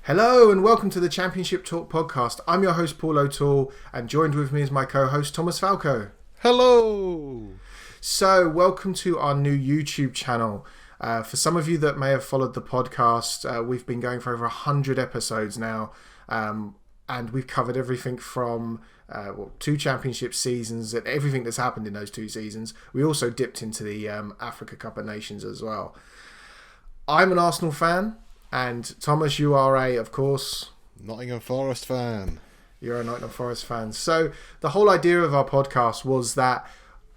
Hello and welcome to the Championship Talk podcast. I'm your host Paul O'Toole and joined with me is my co-host Thomas Falco. Hello! So welcome to our new YouTube channel. For some of you that may have followed the podcast, we've been going for over 100 episodes now, and we've covered everything from 2 championship seasons and everything that's happened in those 2 seasons. We also dipped into the Africa Cup of Nations as well. I'm an Arsenal fan. And Thomas, you are of course... Nottingham Forest fan. You're a Nottingham Forest fan. So the whole idea of our podcast was that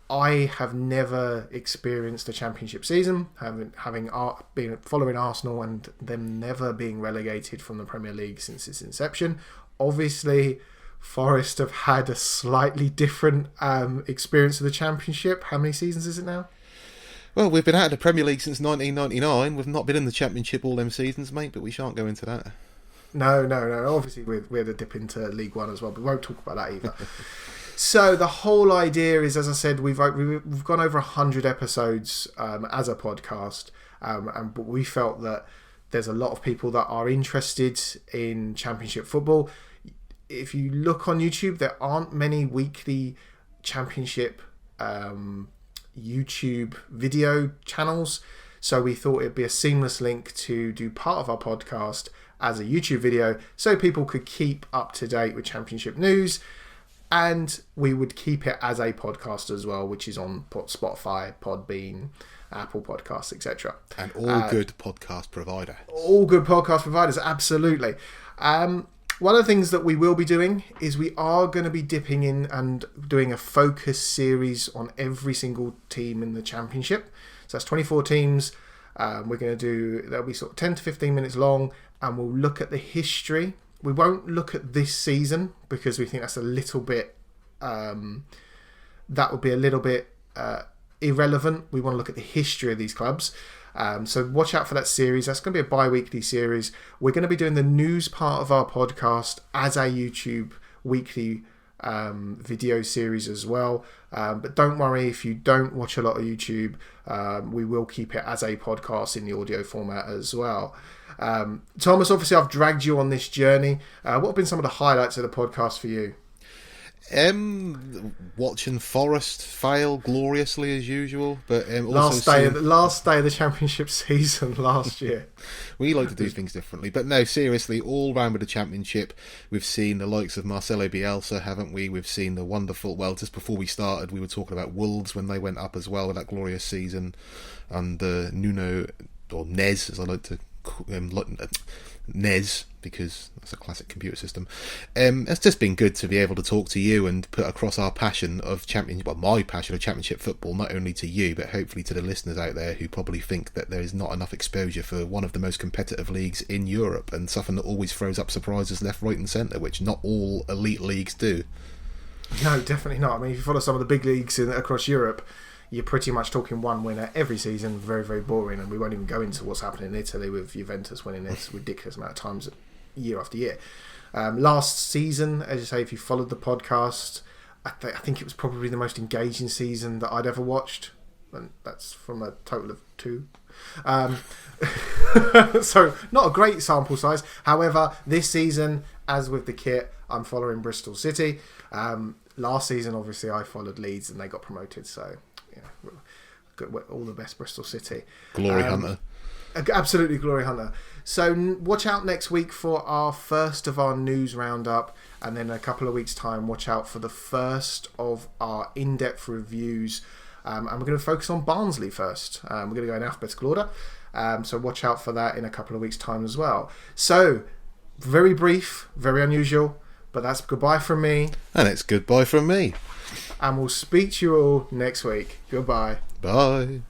I have never experienced a championship season, having been following Arsenal and them never being relegated from the Premier League since its inception. Obviously, Forest have had a slightly different experience of the championship. How many seasons is it now? Well, we've been out of the Premier League since 1999. We've not been in the Championship all them seasons, mate, but we shan't go into that. No. Obviously, we had a dip into League One as well, but we won't talk about that either. So the whole idea is, as I said, we've gone over 100 episodes as a podcast, but we felt that there's a lot of people that are interested in Championship football. If you look on YouTube, there aren't many weekly Championship YouTube video channels, so we thought it'd be a seamless link to do part of our podcast as a YouTube video so people could keep up to date with Championship news, and we would keep it as a podcast as well, which is on Spotify, Podbean, Apple Podcasts, etc. And all good podcast provider. All good podcast providers, absolutely. One of the things that we will be doing is we are going to be dipping in and doing a focus series on every single team in the Championship. So that's 24 teams. We're going to do, they'll be sort of 10 to 15 minutes long, and we'll look at the history. We won't look at this season because we think that's a little bit, that would be a little bit irrelevant. We want to look at the history of these clubs. So watch out for that series. That's going to be a bi-weekly series. We're going to be doing the news part of our podcast as a YouTube weekly video series as well. But don't worry if you don't watch a lot of YouTube. We will keep it as a podcast in the audio format as well. Thomas, obviously I've dragged you on this journey. What have been some of the highlights of the podcast for you? Watching Forest fail gloriously as usual, but last day of the Championship season last year. We like to do things differently, but no, seriously, all round with the Championship, we've seen the likes of Marcelo Bielsa, haven't we? We've seen the wonderful. Well, just before we started, we were talking about Wolves when they went up as well with that glorious season, and Nuno or Nez, as I like to call him, Nez, because that's a classic computer system. It's just been good to be able to talk to you and put across our passion of my passion of Championship football, not only to you, but hopefully to the listeners out there who probably think that there is not enough exposure for one of the most competitive leagues in Europe, and something that always throws up surprises left, right and centre, which not all elite leagues do. No, definitely not. I mean, if you follow some of the big leagues across Europe, you're pretty much talking one winner every season. Very, very boring, and we won't even go into what's happening in Italy with Juventus winning this ridiculous amount of times year after year. Last season, as you say, if you followed the podcast, I think it was probably the most engaging season that I'd ever watched, and that's from a total of 2. So not a great sample size. However, this season, as with the kit, I'm following Bristol City. Last season, obviously, I followed Leeds and they got promoted, so all the best, Bristol City. Glory Hunter. Absolutely glory hunter. So watch out next week for our first of our news roundup, and then in a couple of weeks' time, watch out for the first of our in-depth reviews. And we're going to focus on Barnsley first. We're going to go in alphabetical order. So watch out for that in a couple of weeks' time as well. So, very brief, very unusual, but that's goodbye from me. And it's goodbye from me. And we'll speak to you all next week. Goodbye. Bye.